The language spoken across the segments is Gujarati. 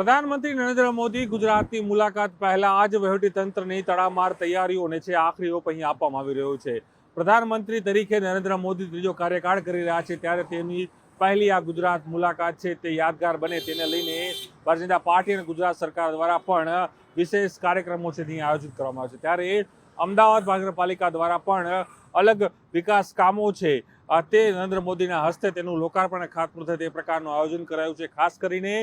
પ્રધાનમંત્રી નરેન્દ્ર મોદી ગુજરાતની મુલાકાત પહેલા આજ વહીવટીતંત્રની તડામાર તૈયારીઓને છે આખરી ઓપ અહીં આપવામાં આવી રહ્યો છે। પ્રધાનમંત્રી તરીકે નરેન્દ્ર મોદી ત્રીજો કાર્યકાળ કરી રહ્યા છે ત્યારે તેમની પહેલી આ ગુજરાત મુલાકાત છે તે યાદગાર બને તેને લઈને ભારતીય જનતા પાર્ટી અને ગુજરાત સરકાર દ્વારા પણ વિશેષ કાર્યક્રમો છે અહીં આયોજિત કરવામાં આવે છે। ત્યારે અમદાવાદ મહાનગરપાલિકા દ્વારા પણ અલગ વિકાસ કામો છે તે નરેન્દ્ર મોદીના હસ્તે તેનું લોકાર્પણ અને ખાતમુહૂર્ત થાય તે પ્રકારનું આયોજન કરાયું છે। ખાસ કરીને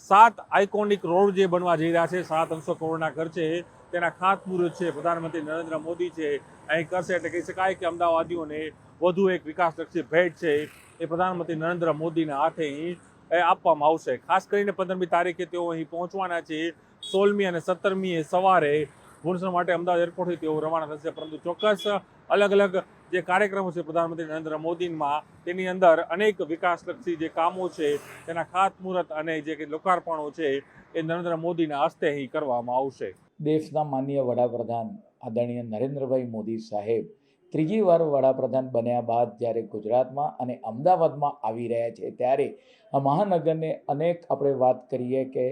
7 આઇકોનિક રોડ જે બનવા જઈ રહ્યા છે 700 કરોડના ખર્ચે તેના ખાતમુહૂર્ત છે પ્રધાનમંત્રી નરેન્દ્ર મોદી છે અહીં કરશે। એટલે કહી શકાય કે અમદાવાદીઓને વધુ એક વિકાસલક્ષી ભેટ છે એ પ્રધાનમંત્રી નરેન્દ્ર મોદીના હાથે અહીં આપવામાં આવશે। ખાસ કરીને 15મી તારીખે તેઓ અહીં પહોંચવાના છે। 16મી અને 17મીએ સવારે ભુવનેશ્વર માટે અમદાવાદ એરપોર્ટથી તેઓ રવાના થશે। પરંતુ ચોક્કસ અલગ અલગ જે કાર્યક્રમો છે પ્રધાનમંત્રી નરેન્દ્ર મોદીમાં તેની અંદર અનેક વિકાસલક્ષી જે કામો છે તેના ખાતમુહૂર્ત અને જે લોકાર્પણો છે એ નરેન્દ્ર મોદીના હસ્તે અહીં કરવામાં આવશે। દેશના માનનીય વડાપ્રધાન આદરણીય નરેન્દ્રભાઈ મોદી સાહેબ ત્રીજી વાર વડાપ્રધાન બન્યા બાદ જ્યારે ગુજરાતમાં અને અમદાવાદમાં આવી રહ્યા છે ત્યારે આ મહાનગરને અનેક આપણે વાત કરીએ કે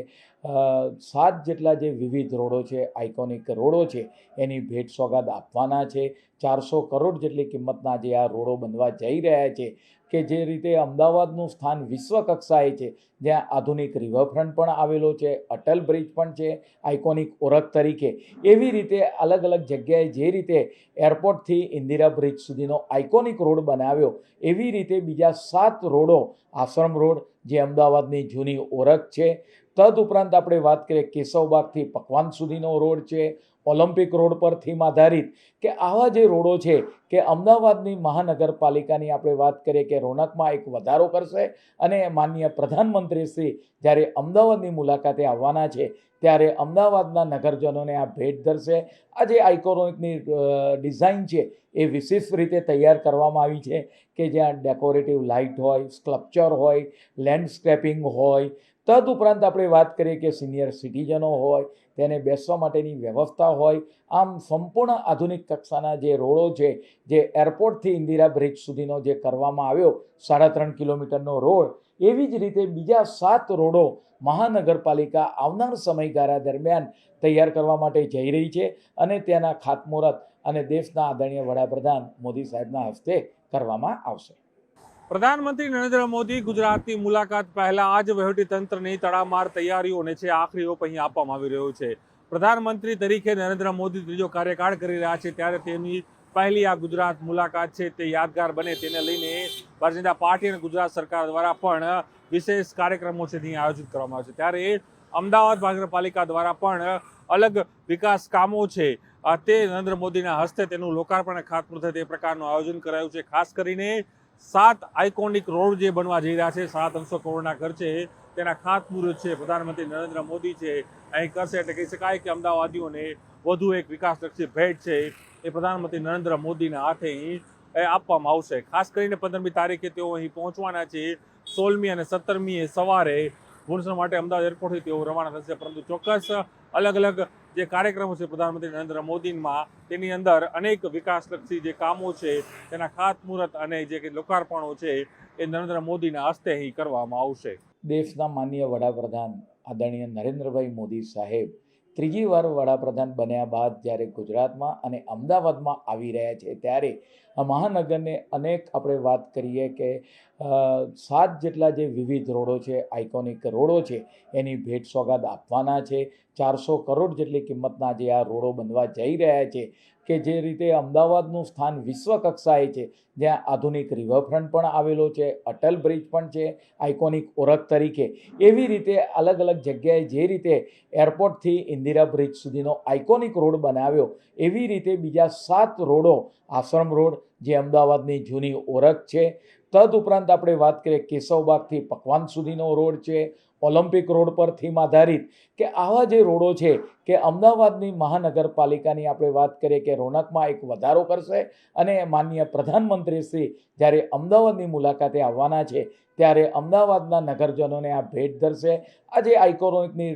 7 જેટલા જે વિવિધ રોડો છે આઇકોનિક રોડો છે એની ભેટ સોગાદ આપવાના છે। 400 કરોડ જેટલી કિંમતના જે આ રોડો બનવા જઈ રહ્યા છે કે જે રીતે અમદાવાદનું સ્થાન વિશ્વ કક્ષાએ છે, જ્યાં આધુનિક રિવરફ્રન્ટ પણ આવેલો છે, અટલ બ્રિજ પણ છે આઇકોનિક ઓળખ તરીકે, એવી રીતે અલગ અલગ જગ્યાએ જે રીતે એરપોર્ટથી ઇન્દિરા બ્રિજ સુધીનો આઇકોનિક રોડ બનાવ્યો એવી રીતે બીજા 7 રોડો, આશ્રમ રોડ જે અમદાવાદની જૂની ઓળખ છે, તદુપરાંત આપણે વાત કરીએ કેશવબાગથી પકવાન સુધીનો રોડ છે, ઓલિમ્પિક રોડ પર થીમ આધારિત કે આવા જે રોડો છે કે અમદાવાદની મહાનગરપાલિકાની આપણે વાત કરીએ કે રોનકમાં એક વધારો કરશે। અને માનનીય પ્રધાનમંત્રી શ્રી જ્યારે અમદાવાદની મુલાકાતે આવવાના છે ત્યારે અમદાવાદના નગરજનોને આ ભેટ ધરશે। આ જે આઇકોનિકની ડિઝાઇન છે એ વિશિષ્ટ રીતે તૈયાર કરવામાં આવી છે કે જ્યાં ડેકોરેટિવ લાઇટ હોય, સ્કલ્પચર હોય, લેન્ડસ્કેપિંગ હોય, તદુપરાંત આપણે વાત કરીએ કે સિનિયર સિટીઝનો હોય તેને બેસવા માટેની વ્યવસ્થા હોય। આમ સંપૂર્ણ આધુનિક કક્ષાના જે રોડો છે જે એરપોર્ટથી ઇન્દિરા બ્રિજ સુધીનો જે કરવામાં આવ્યો 3.5 કિલોમીટરનો રોડ, એવી જ રીતે બીજા 7 રોડો મહાનગરપાલિકા આવનાર સમયગાળા દરમિયાન તૈયાર કરવા માટે જઈ રહી છે અને તેના ખાતમુહૂર્ત અને દેશના આદરણીય વડાપ્રધાન મોદી સાહેબના હસ્તે કરવામાં આવશે। પ્રધાનમંત્રી નરેન્દ્ર મોદી ગુજરાતની મુલાકાત પહેલા આજ વહીવટીતંત્રની તડામાર તૈયારીઓને છે આખરી ઓપ અહીં આપવામાં આવી રહ્યો છે। પ્રધાનમંત્રી તરીકે નરેન્દ્ર મોદી ત્રીજો કાર્યકાળ કરી રહ્યા છે ત્યારે તેમની પહેલી આ ગુજરાત મુલાકાત છે તે યાદગાર બને તેને લઈને ભારતીય જનતા પાર્ટી અને ગુજરાત સરકાર દ્વારા પણ વિશેષ કાર્યક્રમો છે અહીં આયોજિત કરવામાં આવે છે। ત્યારે અમદાવાદ મહાનગરપાલિકા દ્વારા પણ અલગ વિકાસ કામો છે તે નરેન્દ્ર મોદીના હસ્તે તેનું લોકાર્પણ અને ખાતમુહૂર્ત થાય તે પ્રકારનું આયોજન કરાયું છે। ખાસ કરીને 7 આઇકોનિક રોડ જે બનવા જઈ રહ્યા છે 700 કરોડના ખર્ચે તેના ખાતમુહૂર્ત છે પ્રધાનમંત્રી નરેન્દ્ર મોદી છે અહીં કરશે। એટલે કહી શકાય કે અમદાવાદીઓને વધુ એક વિકાસલક્ષી ભેટ છે એ પ્રધાનમંત્રી નરેન્દ્ર મોદીના હાથે અહીં આપવામાં આવશે। ખાસ કરીને 15મી તારીખે તેઓ અહીં પહોંચવાના છે। 16મી અને 17મીએ સવારે ભુવનેશ્વર માટે અમદાવાદ એરપોર્ટથી તેઓ રવાના થશે। પરંતુ ચોક્કસ અલગ અલગ જે કાર્યક્રમો છે પ્રધાનમંત્રી નરેન્દ્ર મોદીમાં તેની અંદર અનેક વિકાસલક્ષી જે કામો છે તેના ખાતમુહૂર્ત અને જે લોકાર્પણો છે એ નરેન્દ્ર મોદીના હસ્તે અહીં કરવામાં આવશે। દેશના માનનીય વડાપ્રધાન આદરણીય નરેન્દ્રભાઈ મોદી સાહેબ ત્રીજી વાર વડાપ્રધાન બન્યા બાદ જ્યારે ગુજરાતમાં અને અમદાવાદમાં આવી રહ્યા છે ત્યારે આ મહાનગરને અનેક આપણે વાત કરીએ કે 7 જેટલા જે વિવિધ રોડો છે આઇકોનિક રોડો છે એની ભેટ સોગાદ આપવાના છે। 400 કરોડ જેટલી કિંમતના જે આ રોડો બનવા જઈ રહ્યા છે કે જે રીતે અમદાવાદનું સ્થાન વિશ્વ કક્ષાએ છે, જ્યાં આધુનિક રિવરફ્રન્ટ પણ આવેલો છે, અટલ બ્રિજ પણ છે આઇકોનિક ઓળખ તરીકે, એવી રીતે અલગ અલગ જગ્યાએ જે રીતે એરપોર્ટથી ઇન્દિરા બ્રિજ સુધીનો આઇકોનિક રોડ બનાવ્યો એવી રીતે બીજા 7 રોડો, આશ્રમ રોડ જે અમદાવાદની જૂની ઓળખ છે, તદુપરાંત આપણે વાત કરીએ કેશવબાગથી પકવાન સુધીનો રોડ છે, ઓલિમ્પિક રોડ પર થીમ આધારિત કે આવા જે રોડો છે કે અમદાવાદની મહાનગરપાલિકાની આપણે વાત કરીએ કે રોનકમાં એક વધારો કરશે। અને માનનીય પ્રધાનમંત્રી શ્રી જ્યારે અમદાવાદની મુલાકાતે આવવાના છે ત્યારે અમદાવાદના નગરજનોને આ ભેટ ધરશે। આ જે આઇકોનિકની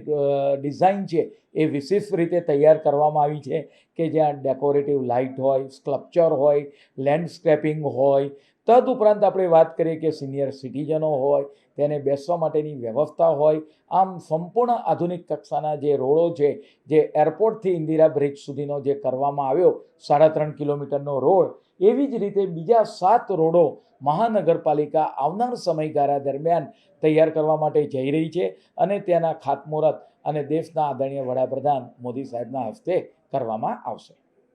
ડિઝાઇન છે એ વિશિષ્ટ રીતે તૈયાર કરવામાં આવી છે કે જ્યાં ડેકોરેટિવ લાઇટ હોય, સ્કલ્પચર હોય, લેન્ડસ્કેપિંગ હોય, તદુપરાંત આપણે વાત કરીએ કે સિનિયર સિટીઝનો હોય તેને બેસવા માટેની વ્યવસ્થા હોય, આમ સંપૂર્ણ આધુનિક કક્ષાના જે રોડો છે, જે એરપોર્ટથી ઇન્દિરા બ્રિજ સુધીનો જે કરવામાં આવ્યો 3.5 કિલોમીટરનો રોડ, એવી જ રીતે બીજા 7 રોડો મહાનગરપાલિકા આવનાર સમયગાળા દરમિયાન તૈયાર કરવા માટે જઈ રહી છે અને તેના ખાતમુહૂર્ત અને દેશના આદરણીય વડાપ્રધાન મોદી સાહેબના હસ્તે કરવામાં આવશે.